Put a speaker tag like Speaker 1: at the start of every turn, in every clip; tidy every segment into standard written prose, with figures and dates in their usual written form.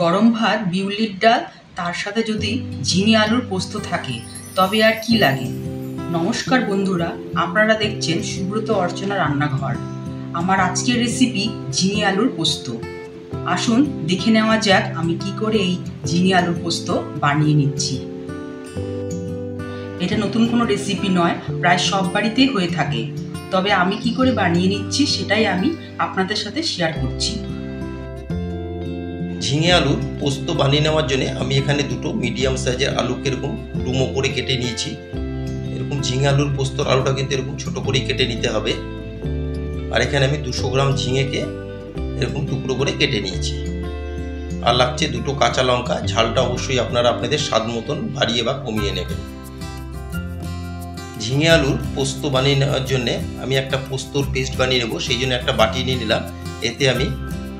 Speaker 1: গরম ভাত, বিউলির ডাল, তার সাথে যদি ঝিঙে আলুর পোস্ত থাকে তবে আর কি লাগে। নমস্কার বন্ধুরা, আপনারা দেখছেন সুব্রত অর্চনা রান্নাঘর। আমার আজকের রেসিপি ঝিঙে আলুর পোস্ত। আসুন দেখে নেওয়া যাক আমি কি করে এই ঝিঙে আলুর পোস্ত বানিয়ে নিচ্ছি। এটা নতুন কোনো রেসিপি নয়, প্রায় সব বাড়িতেই হয়ে থাকে। তবে আমি কি করে বানিয়ে নিচ্ছি সেটাই আমি আপনাদের সাথে শেয়ার করছি।
Speaker 2: ঝিঙে আলুর পোস্ত বানিয়ে নেওয়ার জন্য আমি এখানে দুটো মিডিয়াম সাইজের আলুকে এরকম ডুমো করে কেটে নিয়েছি। এরকম ঝিঙে আলুর পোস্তর আলুটা কিন্তু এরকম ছোট করে কেটে নিতে হবে। আর এখানে আমি 200 গ্রাম ঝিঙেকে এরকম টুকরো করে কেটে নিয়েছি। আর লাগছে দুটো কাঁচা লঙ্কা। ঝালটা অবশ্যই আপনারা আপনাদের স্বাদ মতন বাড়িয়ে বা কমিয়ে নেবেন। ঝিঙে আলুর পোস্ত বানিয়ে নেওয়ার জন্য আমি একটা পোস্তর পেস্ট বানিয়ে নেব, সেই জন্য একটা বাটি নিয়ে নিলাম। এতে আমি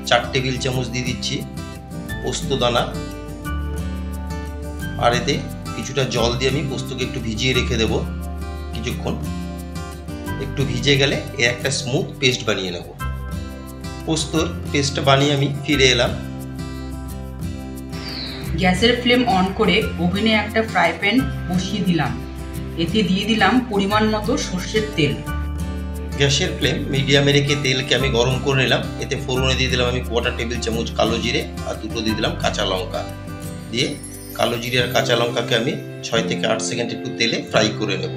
Speaker 2: 4 টেবিল চামচ দিয়ে দিচ্ছি পোস্ত দানা। আর এতে কিছুটা জল দিয়ে আমি পোস্তকে একটু ভিজিয়ে রেখে দেব কিছুক্ষণ। একটু ভিজে গেলে এর একটা স্মুথ পেস্ট বানিয়ে নেব। পোস্তর পেস্টটা বানিয়ে আমি ফিরে এলাম।
Speaker 1: গ্যাসের ফ্লেম অন করে ওভেনে একটা ফ্রাই প্যান বসিয়ে দিলাম। এতে দিয়ে দিলাম পরিমাণ মতো সর্ষের তেল।
Speaker 2: গ্যাসের ফ্লেম মিডিয়ামে রেখে তেলকে আমি গরম করে নিলাম। এতে ফোড়নে দিয়ে দিলাম আমি 1/4 টেবিল চামচ কালো জিরে আর দুটো দিয়ে দিলাম কাঁচা লঙ্কা। দিয়ে কালো জিরে আর কাঁচা লঙ্কাকে আমি 6 থেকে 8 সেকেন্ড একটু তেলে ফ্রাই করে নেব।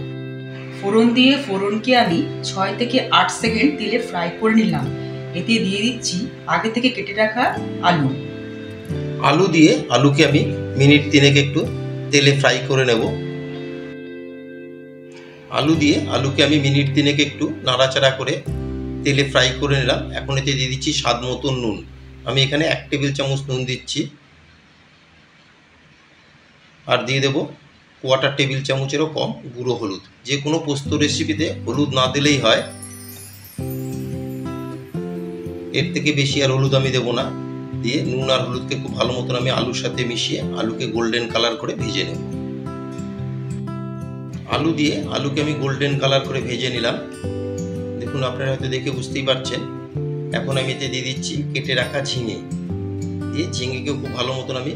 Speaker 1: ফোড়ন দিয়ে ফোড়নকে আমি 6 থেকে 8 সেকেন্ড তেলে ফ্রাই করে নিলাম। এতে দিয়ে দিচ্ছি আগে থেকে কেটে রাখা আলু।
Speaker 2: আলু দিয়ে আলুকে আমি মিনিট 3 একটু তেলে ফ্রাই করে নেব। আলু দিয়ে আলুকে আমি মিনিট 3 একটু নাড়াচাড়া করে তেলে ফ্রাই করে নিলাম। এখন এতে দিয়ে দিচ্ছি স্বাদ মতন নুন। আমি এখানে 1 টেবিল চামচ নুন দিচ্ছি। আর দিয়ে দেব 1/4 টেবিল চামচেরও কম গুঁড়ো হলুদ। যে কোনো পোস্ত রেসিপিতে হলুদ না দিলেই হয়, এর থেকে বেশি আর হলুদ আমি দেবো না। দিয়ে নুন আর হলুদকে খুব ভালো মতন আমি আলুর সাথে মিশিয়ে আলুকে গোল্ডেন কালার করে ভেজে নেব। আলু দিয়ে আলুকে আমি গোল্ডেন কালার করে ভেজে নিলাম। দেখুন আপনারা হয়তো দেখে বুঝতেই পারছেন। এখন আমি এতে দিয়ে দিচ্ছি কেটে রাখা ঝিঙে। দিয়ে ঝিঙেকেও খুব ভালো মতন আমি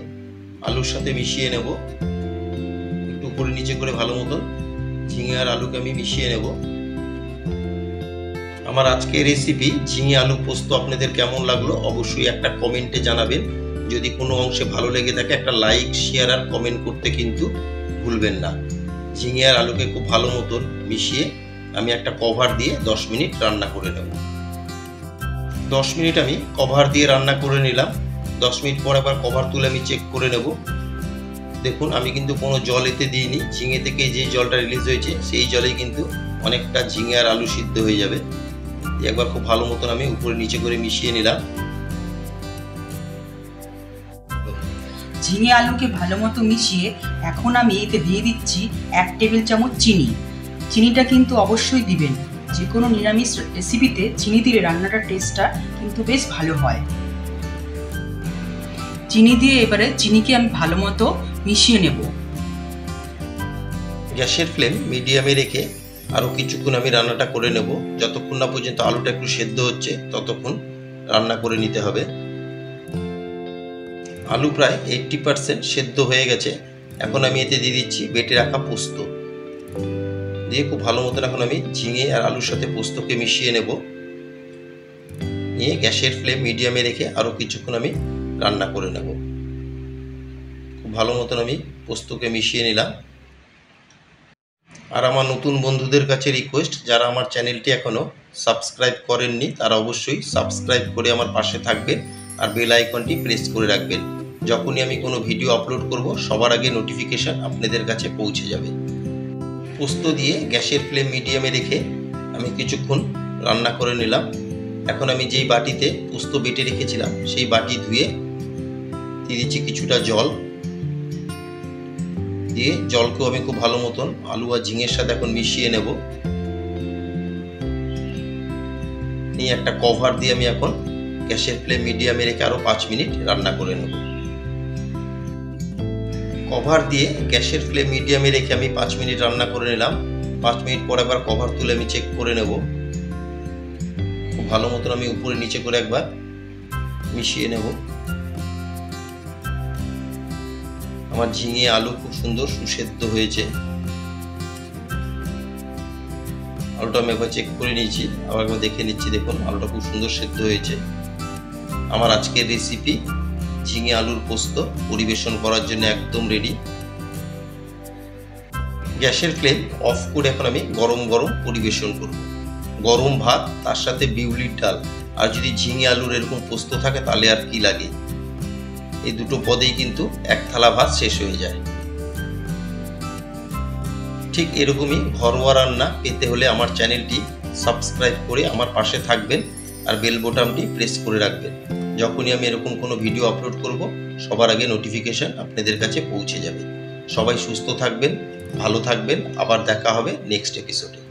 Speaker 2: আলুর সাথে মিশিয়ে নেব। একটু উপরে নিচে করে ভালো মতন ঝিঙে আর আলুকে আমি মিশিয়ে নেব। আমার আজকের রেসিপি ঝিঙে আলু পোস্ত আপনাদের কেমন লাগলো অবশ্যই একটা কমেন্টে জানাবেন। যদি কোনো অংশে ভালো লেগে থাকে একটা লাইক, শেয়ার আর কমেন্ট করতে কিন্তু ভুলবেন না। ঝিঙে আর আলুকে খুব ভালো মতন মিশিয়ে আমি একটা কভার দিয়ে 10 মিনিট রান্না করে নেব। 10 মিনিট আমি কভার দিয়ে রান্না করে নিলাম। 10 মিনিট পর আবার কভার তুলে আমি চেক করে নেব। দেখুন আমি কিন্তু কোনো জল এতে দিইনি। ঝিঙে থেকে যে জলটা রিলিজ হয়েছে সেই জলেই কিন্তু অনেকটা ঝিঙে আর আলু সিদ্ধ হয়ে যাবে। একবার খুব ভালো মতন আমি উপরে নিচে করে মিশিয়ে নিলাম।
Speaker 1: ঝিঙে আলুকে ভালো মতো মিশিয়ে এখন আমি এতে দিয়ে দিচ্ছি 1 টেবিল চামচ চিনি। চিনিটা কিন্তু অবশ্যই দিবেন। যে কোনো নিরামিষ রেসিপিতে চিনি দিলে রান্নাটার টেস্টটা কিন্তু বেশ ভালো হয়। চিনি দিয়ে এবারে চিনিকে আমি ভালো মতো মিশিয়ে নেব।
Speaker 2: গ্যাসের ফ্লেম মিডিয়ামে রেখে আরও কিছুক্ষণ আমি রান্নাটা করে নেব। যতক্ষণ না পর্যন্ত আলুটা একটু সেদ্ধ হচ্ছে ততক্ষণ রান্না করে নিতে হবে। আলু প্রায় 80% সেদ্ধ হয়ে গেছে। এখন আমি এতে দিয়ে দিচ্ছি বেটে রাখা পোস্ত। দিয়ে খুব ভালো মতন এখন আমি ঝিঙে আর আলুর সাথে পোস্তকে মিশিয়ে নেব। নিয়ে গ্যাসের ফ্লেম মিডিয়ামে রেখে আরও কিছুক্ষণ আমি রান্না করে নেব। খুব ভালো মতন আমি পোস্তকে মিশিয়ে নিলাম। আর আমার নতুন বন্ধুদের কাছে রিকোয়েস্ট, যারা আমার চ্যানেলটি এখনও সাবস্ক্রাইব করেননি তারা অবশ্যই সাবস্ক্রাইব করে আমার পাশে থাকবেন আর বেল আইকনটি প্রেস করে রাখবেন। যখনই আমি কোনো ভিডিও আপলোড করব সবার আগে নোটিফিকেশান আপনাদের কাছে পৌঁছে যাবে। পোস্ত দিয়ে গ্যাসের ফ্লেম মিডিয়ামে রেখে আমি কিছুক্ষণ রান্না করে নিলাম। এখন আমি যেই বাটিতে পোস্ত বেটে রেখেছিলাম সেই বাটি ধুয়ে দিয়ে দিচ্ছি কিছুটা জল। দিয়ে জলকেও আমি খুব ভালো মতন আলু আর ঝিঙের সাথে এখন মিশিয়ে নেব। নিয়ে একটা কভার দিয়ে আমি এখন গ্যাসের ফ্লেম মিডিয়ামে রেখে আরও 5 মিনিট রান্না করে নেব। কভার দিয়ে গ্যাসের ফ্লেম মিডিয়ামে রেখে আমি 5 মিনিট রান্না করে নিলাম। 5 মিনিট পর একবার কভার তুলে আমি চেক করে নেব। খুব ভালো মতন আমি উপরে নিচে করে একবার মিশিয়ে নেব। আমার ঝিঙে আলু খুব সুন্দর সুসেদ্ধ হয়েছে। আলুটা আমি একবার চেক করে নিয়েছি, আবার একবার দেখে নিচ্ছি। দেখুন আলুটা খুব সুন্দর সেদ্ধ হয়েছে। আমার আজকের রেসিপি ঝিঙে আলুর পোস্ত পরিবেশন করার জন্য একদম রেডি। গ্যাসের ফ্লেম অফ করে এখন আমি গরম গরম পরিবেশন করব। গরম ভাত, তার সাথে বিউলির ডাল, আর যদি ঝিঙে আলুর এরকম পোস্ত থাকে তাহলে আর কি লাগে। এই দুটো পদেই কিন্তু এক থালা ভাত শেষ হয়ে যায়। ঠিক এরকমই ঘরোয়া রান্না পেতে হলে আমার চ্যানেলটি সাবস্ক্রাইব করে আমার পাশে থাকবেন আর বেল বোতামটি প্রেস করে রাখবেন। যখনই আমি এরকম কোনো ভিডিও আপলোড করব সবার আগে নোটিফিকেশন আপনাদের কাছে পৌঁছে যাবে। সবাই সুস্থ থাকবেন, ভালো থাকবেন। আবার দেখা হবে নেক্সট এপিসোডে।